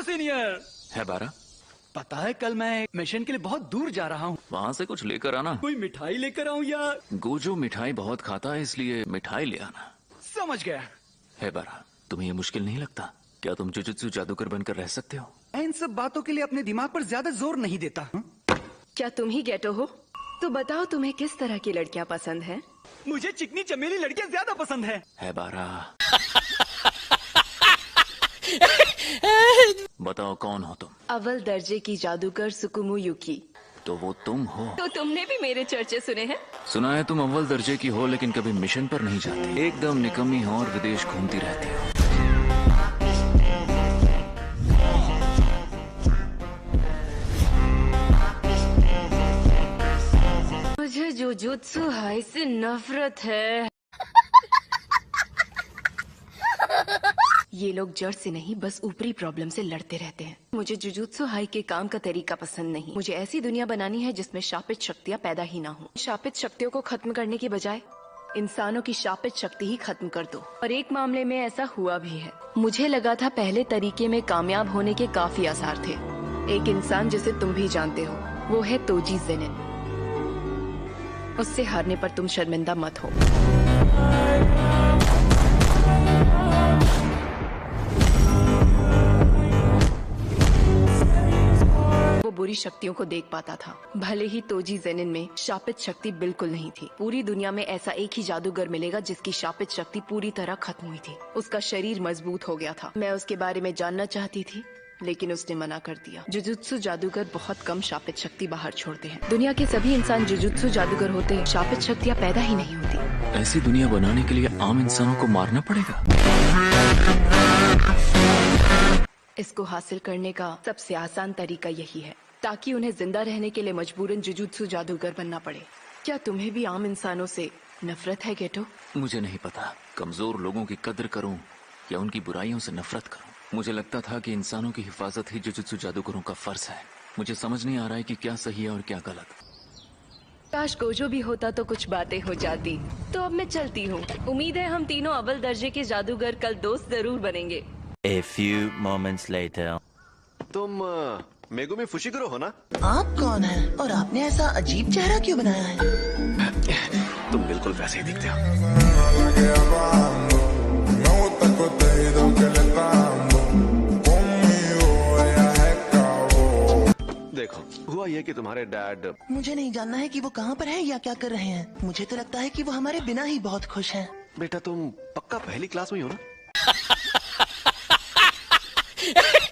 Senior. है बारा, पता है कल मैं मिशन के लिए बहुत दूर जा रहा हूँ। वहाँ से कुछ लेकर आना। कोई मिठाई लेकर आऊँ या? गोजो मिठाई बहुत खाता है, इसलिए मिठाई ले आना। समझ गया। है बारा, तुम्हें ये मुश्किल नहीं लगता? क्या तुम जुजुत्सु जादूगर बनकर रह सकते हो? मैं इन सब बातों के लिए अपने दिमाग पर ज्यादा जोर नहीं देता। क्या तुम ही गेटो हो? तो बताओ तुम्हें किस तरह की लड़कियाँ पसंद हैं? मुझे चिकनी चमेली लड़कियाँ ज्यादा पसंद है बारा। बताओ कौन हो तुम? अव्वल दर्जे की जादूगर सुकुमो युकी। तो वो तुम हो? तो तुमने भी मेरे चर्चे सुने हैं? सुना है तुम अव्वल दर्जे की हो, लेकिन कभी मिशन पर नहीं जाती। एकदम निकम्मी हो और विदेश घूमती रहती हो। मुझे जुजुत्सु हाई से नफरत है। ये लोग जड़ से नहीं, बस ऊपरी प्रॉब्लम से लड़ते रहते हैं। मुझे जुजुत्सु हाई के काम का तरीका पसंद नहीं। मुझे ऐसी दुनिया बनानी है जिसमें शापित शक्तियाँ पैदा ही ना हो। शापित शक्तियों को खत्म करने की बजाय इंसानों की शापित शक्ति ही खत्म कर दो। और एक मामले में ऐसा हुआ भी है। मुझे लगा था पहले तरीके में कामयाब होने के काफी आसार थे। एक इंसान जिसे तुम भी जानते हो, वो है तोजी जेनिन। उससे हारने पर तुम शर्मिंदा मत हो। वो बुरी शक्तियों को देख पाता था। भले ही तोजी जेनिन में शापित शक्ति बिल्कुल नहीं थी। पूरी दुनिया में ऐसा एक ही जादूगर मिलेगा जिसकी शापित शक्ति पूरी तरह खत्म हुई थी। उसका शरीर मजबूत हो गया था। मैं उसके बारे में जानना चाहती थी, लेकिन उसने मना कर दिया। जुजुत्सु जादूगर बहुत कम शापित शक्ति बाहर छोड़ते हैं। दुनिया के सभी इंसान जुजुत्सु जादूगर होते हैं, शापित शक्तियाँ पैदा ही नहीं होती। ऐसी दुनिया बनाने के लिए आम इंसानों को मारना पड़ेगा। इसको हासिल करने का सबसे आसान तरीका यही है, ताकि उन्हें जिंदा रहने के लिए मजबूरन जुजुत्सु जादूगर बनना पड़े। क्या तुम्हें भी आम इंसानों से नफरत है गेटो? मुझे नहीं पता, कमजोर लोगों की कद्र करूं या उनकी बुराइयों से नफरत करूं। मुझे लगता था कि इंसानों की हिफाजत ही जुजुत्सु जादूगरों का फर्ज है। मुझे समझ नहीं आ रहा है कि क्या सही है और क्या गलत। काश गोजो भी होता तो कुछ बातें हो जाती। तो अब मैं चलती हूँ। उम्मीद है हम तीनों अव्वल दर्जे के जादूगर कल दोस्त जरूर बनेंगे। A few moments later. तुम मेगुमी फुशिकुरो हो ना? आप कौन हैं? और आपने ऐसा अजीब चेहरा क्यों बनाया है? तुम बिल्कुल वैसे ही दिखते हो। देखो, हुआ ये कि तुम्हारे डैड। मुझे नहीं जानना है कि वो कहाँ पर हैं या क्या कर रहे हैं। मुझे तो लगता है कि वो हमारे बिना ही बहुत खुश हैं। बेटा तुम पक्का पहली क्लास में ही हो ना?